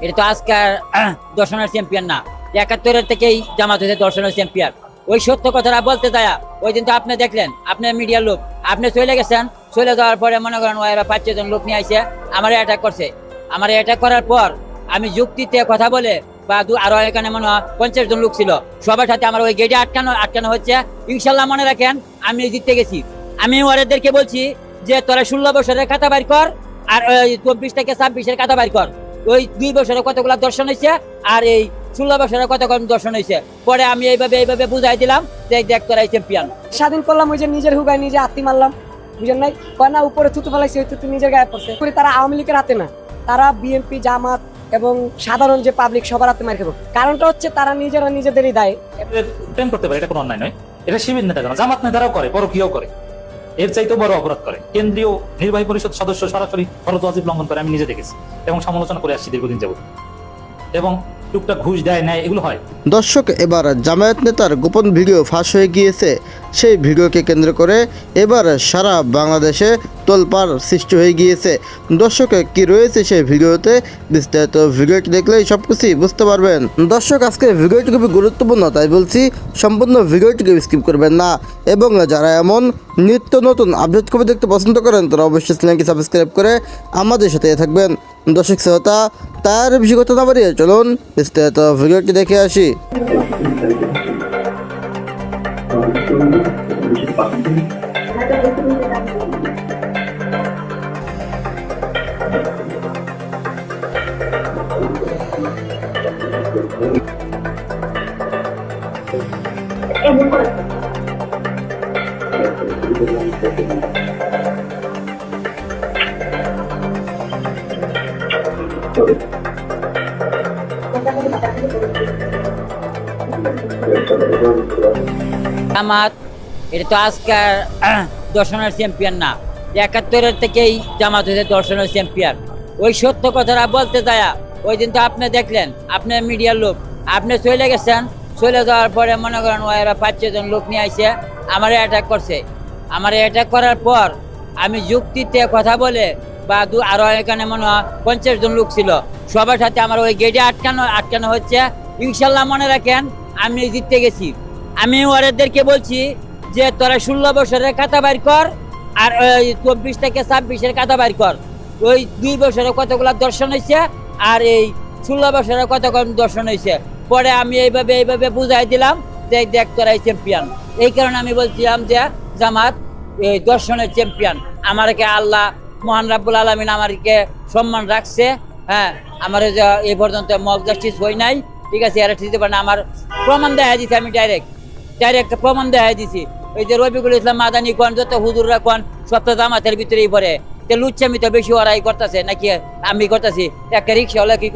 এটা তো আজকাল দর্শনের চ্যাম্পিয়ন না, ৭১ থেকেই জামাত হয়েছে দর্শনের চ্যাম্পিয়ন। ওই সত্য কথাটা বলতে যায় ওই দিন তো আপনি দেখলেন, আপনার মিডিয়ার লোক, আপনি চলে গেছেন, চলে যাওয়ার পরে মনে করেন ওরা ৫-৬ জন লোক নিয়ে আসে আমার অ্যাটাক করছে। আমার অ্যাটাক করার পর আমি যুক্তিতে কথা বলে বা আরো এখানে মনে হয় ৫০ জন লোক ছিল, সবার সাথে আমার ওই গেটে আটকানো হচ্ছে। ইনশাল্লাহ মনে রাখেন আমি জিততে গেছি। আমি ওদেরকে বলছি যে তোরা ১৬ বছরের খাতা বাইর কর আর ওই ২৪ থেকে ২৬-এর খাতা বাইর কর। ওই ২ বছরে কতগুলা দর্শন হয়েছে আর এই ১৬ বছরে কত কম দর্শন হয়েছে। পরে আমি এইভাবে বুঝাই দিলাম যে দেখ তোরা চ্যাম্পিয়ন। স্বাধীন করলাম, ওই যে নিজের হুগায় নিজে হাতি মারলাম, বুঝেন নাই? কয় না উপরে থুতু ফেলাইছে, ওই থুতু নিজের গায়ে পড়ছে। তারা আওয়ামী লীগের হাতে না, তারা বিএনপি, জামাত এবং সাধারণ যে পাবলিক সবার হাতে মার খাবো। কারণটা হচ্ছে তারা নিজেরা নিজেদেরই দায়। প্রেম করতে পারে, এটা কোনো অন্যায় নয়। এটা শিবির নেতা, জামাত নেতারাও করে, পরকীয়াও করে, এর চাইতেও বড় অপরাধ করে। কেন্দ্রীয় নির্বাহী পরিষদ সদস্য সরাসরি ফরজ ওয়াজিব লঙ্ঘন করে, আমি নিজে দেখেছি এবং সমালোচনা করে আসছি দীর্ঘদিন যাবত। এবং টুকটাক ঘুষ দেয় নেয়, এগুলো হয়। দর্শক, এবার জামায়াত নেতার গোপন ভিডিও ফাঁস হয়ে গিয়েছে। সেই ভিডিওকে কেন্দ্র করে এবার সারা বাংলাদেশে তোলপাড় সৃষ্টি হয়ে গিয়েছে। দর্শক, কি রয়েছে সেই ভিডিওতে বিস্তারিত ভিডিওটি দেখলেই সব কিছুই বুঝতে পারবেন। দর্শক, আজকে ভিডিওটি খুবই গুরুত্বপূর্ণ, তাই বলছি সম্পূর্ণ ভিডিওটিকে স্কিপ করবেন না। এবং যারা এমন নিত্য নতুন আপডেট খবর দেখতে পছন্দ করেন তারা অবশ্যই চ্যানেলটি সাবস্ক্রাইব করে আমাদের সাথে থাকবেন। দর্শক শ্রোতা, তার বেশি কথা না বাড়িয়ে চলুন বিস্তারিত ভিডিওটি দেখে আসি। জামাত এটা তো আজকাল দর্শনের চ্যাম্পিয়ন না, ৭১ থেকেই জামাত হয়েছে দর্শনের চ্যাম্পিয়ন। ওই সত্য কথাটা বলতে যায় ওই দিন তো আপনি দেখলেন, আপনার মিডিয়ার লোক, আপনি চলে গেছেন, চলে যাওয়ার পরে মনে করেন ওরা ৫-৬ জন লোক নিয়ে আসে আমার অ্যাটাক করছে। আমার অ্যাটাক করার পর আমি যুক্তিতে কথা বলে বা আরো এখানে মনে হয় ৫০ জন লোক ছিল, সবার সাথে আমার ওই গেটে আটকানো হচ্ছে। ইনশাল্লাহ মনে রাখেন আমি জিততে গেছি। আমি ওদেরকে বলছি যে তোরা ১৬ বছরের খাতা বাইর কর আর ওই ২৪ থেকে ২৬-এর খাতা বাইর কর। ওই ২ বছরে কতগুলা দর্শন হয়েছে আর এই ১৬ বছরে কত কম দর্শন হয়েছে। পরে আমি এইভাবে বুঝাই দিলাম যে দেখ তোরা চ্যাম্পিয়ন। এই কারণে আমি বলছিলাম যে জামাত এই দর্শনের চ্যাম্পিয়ন। আমাকে আল্লাহ মহান রাব্বুল আলামিন আমাকে সম্মান রাখছে। হ্যাঁ, আমার এই পর্যন্ত মক জাস্টিস হই নাই, ঠিক আছে, এরা দিতে পারে না। আমার প্রমাণ দেখা দিচ্ছি, আমি ডাইরেক্ট প্রমাণ দেখা দিছি। ওই যে রবিকুল ইসলাম মাদানি কোন, যত হুজুররা কোন, সব তো জামাতের ভিতরেই পড়ে। লুচ্চামি তো বেশি ওরাই করতেছে নাকি আমি করতেছি? একটা রিক্সাওয়ালা কি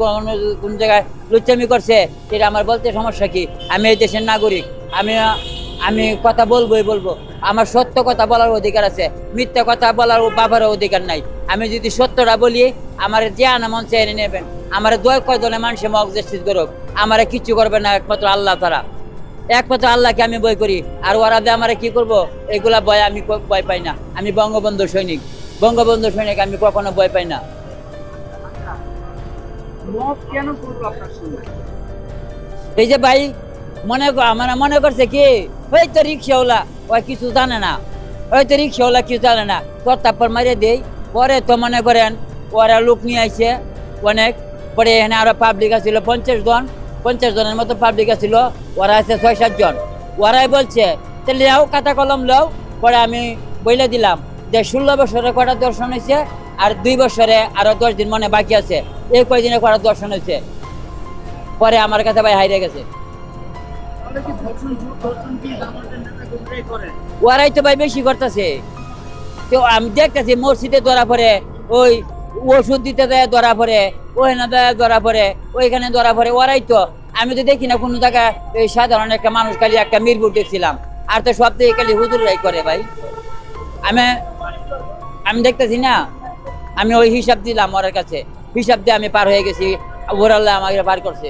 কোন জায়গায় লুচ্চামি করছে, এটা আমার বলতে সমস্যা কি? আমি এই দেশের নাগরিক, আমি কথা বলবো। আমার সত্য কথা বলার অধিকার আছে, মিথ্যা কথা বলার বাবার অধিকার নাই। আমি যদি সত্যটা বলি আমার যে আনা মন চাই এনে নেবেন। আমার কয় দলে মানুষে মক জাস্টিস করুক, আমার কিচ্ছু করবে না, একমাত্র আল্লাহ তারা, একমাত্র আল্লাহকে আমি ভয় করি। আর ওরা আমার কি করবো এগুলা ভয় আমি ভয় পাই না। আমি বঙ্গবন্ধু সৈনিক, আমি কখনো ভয় পাই না। এই যে ভাই মনে করছে কি ওই তো রিক্সাওয়ালা, ওই কিছু জানে না, তোর তারপর মারিয়ে দেই। পরে তো মনে করেন ওরা লোক নিয়ে আসছে অনেক। পরে এখানে আরো পাবলিক আছিল ৫০ জনের মতো পাবলিক আছিল, ওরা আছে ৬-৭ জন। ওরাই বলছে তাহলে লেও খাতা কলম লেও। পরে আমি বলে দিলাম যে ১৬ বছরে কটা দর্শন হয়েছে আর ২ বছরে আরো 10 দিন মনে বাকি আছে, এই কয়দিনে কটা দর্শন হয়েছে। পরে আমার কাছে ভাই হাইরে গেছে। ওরাই তো ভাই বেশি করতেছে। তো আমি দেখতেছি মসজিদে ধরা পড়ে, ওই ওষুধ দিতে দেয় ধরা পড়ে, ওখানে দেয় ধরা পড়ে, ওইখানে ধরা পড়ে। ওরাই তো, আমি তো দেখি না কোনো জায়গায় এই সাধারণ একটা মানুষ, খালি একটা মিরপুর দেখছিলাম, আর তো সব থেকে খালি হুজুরাই করে ভাই। আমি দেখতেছি না, আমি ওই হিসাব দিলাম ওর কাছে, হিসাব দিয়ে আমি পার হয়ে গেছি, ওরাল্লাহ আমাকে পার করছে।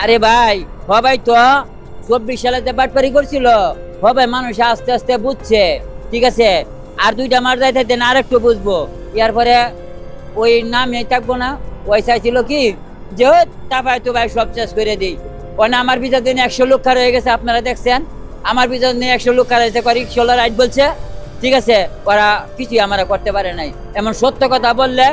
আরে ভাই সবাই তো 24 সালে যে বাটপারি করছিল সবাই মানুষ আস্তে আস্তে বুঝছে, ঠিক আছে। আর 2টা মাস যাইতে দেন আর একটু বুঝবো, এরপরে ওই নামে থাকবো না। ওই চাইছিল কি যে তারপরে তো ভাই সব শেষ করে দিই। ওনা আমার বিচার দিন 100 লোক খার হয়ে গেছে, আপনারা দেখছেন। আমার বিচার দিন 100 লোক খার হয়েছে, করি ষোলো রাইট বলছে, ঠিক আছে। ওরা কিছুই আমরা করতে পারে নাই। এমন সত্য কথা বললে,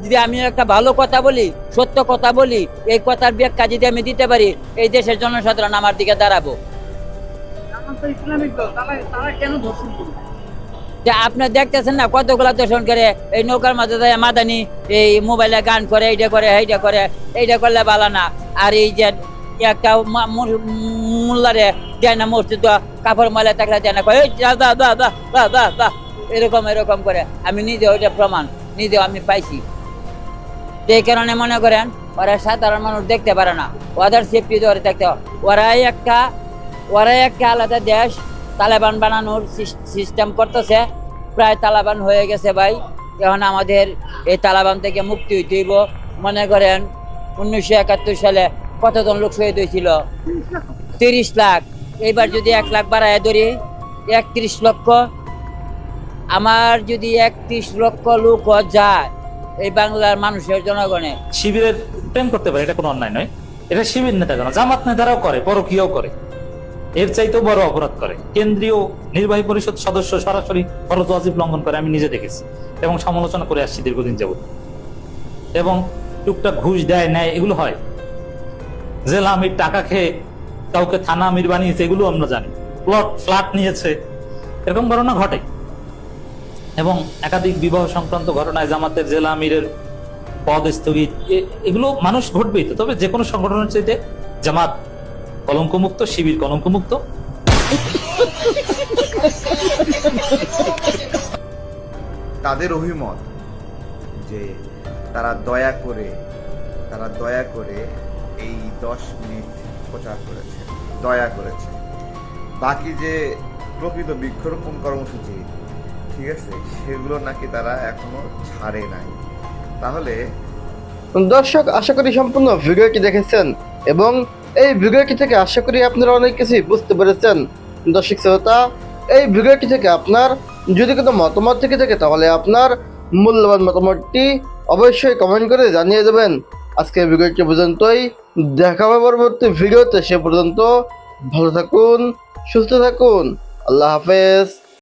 যদি আমি একটা ভালো কথা বলি, সত্য কথা বলি, এই কথার ব্যাখ্যা যদি আমি দিতে পারি, এই দেশের জনসাধারণ আমার দিকে দাঁড়াবো। যে আপনি দেখতেছেন না কতগুলা দর্শন করে, এই নৌকার মাঝে যায় মাদানি, এই মোবাইলে গান করে, এইটা করে এইটা করে, এইটা করলে ভালো না। আর এই যে একটা মোল্লারে দেয় না মসজিদ, কাপড় ময়লা থাকলে দেয় না, বাহ এরকম এরকম করে। আমি নিজে ওইটা প্রমাণ নিজেও আমি পাইছি। এই কারণে মনে করেন ওরা সাধারণ মানুষ দেখতে পারে না, ওদের সেফটি ধরে দেখতে। ওরাই একটা আলাদা দেশ তালেবান বানানোর সিস্টেম করতেছে, প্রায় তালেবান হয়ে গেছে ভাই। এখন আমাদের এই তালেবান থেকে মুক্তি হইতে হইব। মনে করেন 1971 সালে কতজন লোক শহীদ হয়েছিল? 30 লাখ। এইবার যদি 1 লাখ বাড়ায় ধরি, 31 লক্ষ। আমার যদি 31 লক্ষ লোক যায় এই বাংলার মানুষের জনগণে, শিবিরের প্রেম করতে পারে, এটা কোনো অন্যায় নয়। এটা শিবির নেতারা, জামাত নেতারাও করে, পরকীয়াও করে, এর চাইতেও বড় অপরাধ করে। কেন্দ্রীয় নির্বাহী পরিষদ সদস্য সরাসরি ফরজ ওয়াজিব লঙ্ঘন করে, আমি নিজে দেখেছি এবং সমালোচনা করে আসছি দীর্ঘদিন যাবত। এবং টুকটাক ঘুষ দেয় নেয়, এগুলো হয়। জেলা আমির টাকা খেয়ে কাউকে থানা আমির বানিয়েছে, এগুলো আমরা জানি। ফ্ল্যাট নিয়েছে, এরকম ঘটনা ঘটে। এবং একাধিক বিবাহ সংক্রান্ত ঘটনায় জামাতের জেলা আমিরের পদ স্থগিত, এগুলো মানুষ ঘটবেই তো। তবে যে কোনো সংগঠনের চাইতে জামাত কলঙ্কমুক্ত, শিবির কলঙ্কমুক্ত। তাদের অভিমত যে তারা দয়া করে এই 10 মিনিট প্রচার করেছে, দয়া করেছে। বাকি যে প্রকৃত বৃক্ষরোপণ কর্মসূচি, ঠিক আছে, সেগুলো নাকি তারা এখনো ছাড়ে নাই। তাহলে দর্শক, আশা করি সম্পূর্ণ ভিডিওটি দেখেছেন এবং এই ভিডিওটি থেকে আশা করি আপনারা অনেক কিছুই বুঝতে পেরেছেন। দর্শক শ্রোতা, এই ভিডিওটি থেকে আপনার যদি কোনো মতামত থেকে থাকে তাহলে আপনার মূল্যবান মতামতটি অবশ্যই কমেন্ট করে জানিয়ে দেবেন। আজকের ভিডিওটি পর্যন্তই, দেখা হবে পরবর্তী ভিডিওতে। সে পর্যন্ত ভালো থাকুন, সুস্থ থাকুন, আল্লাহ হাফেজ।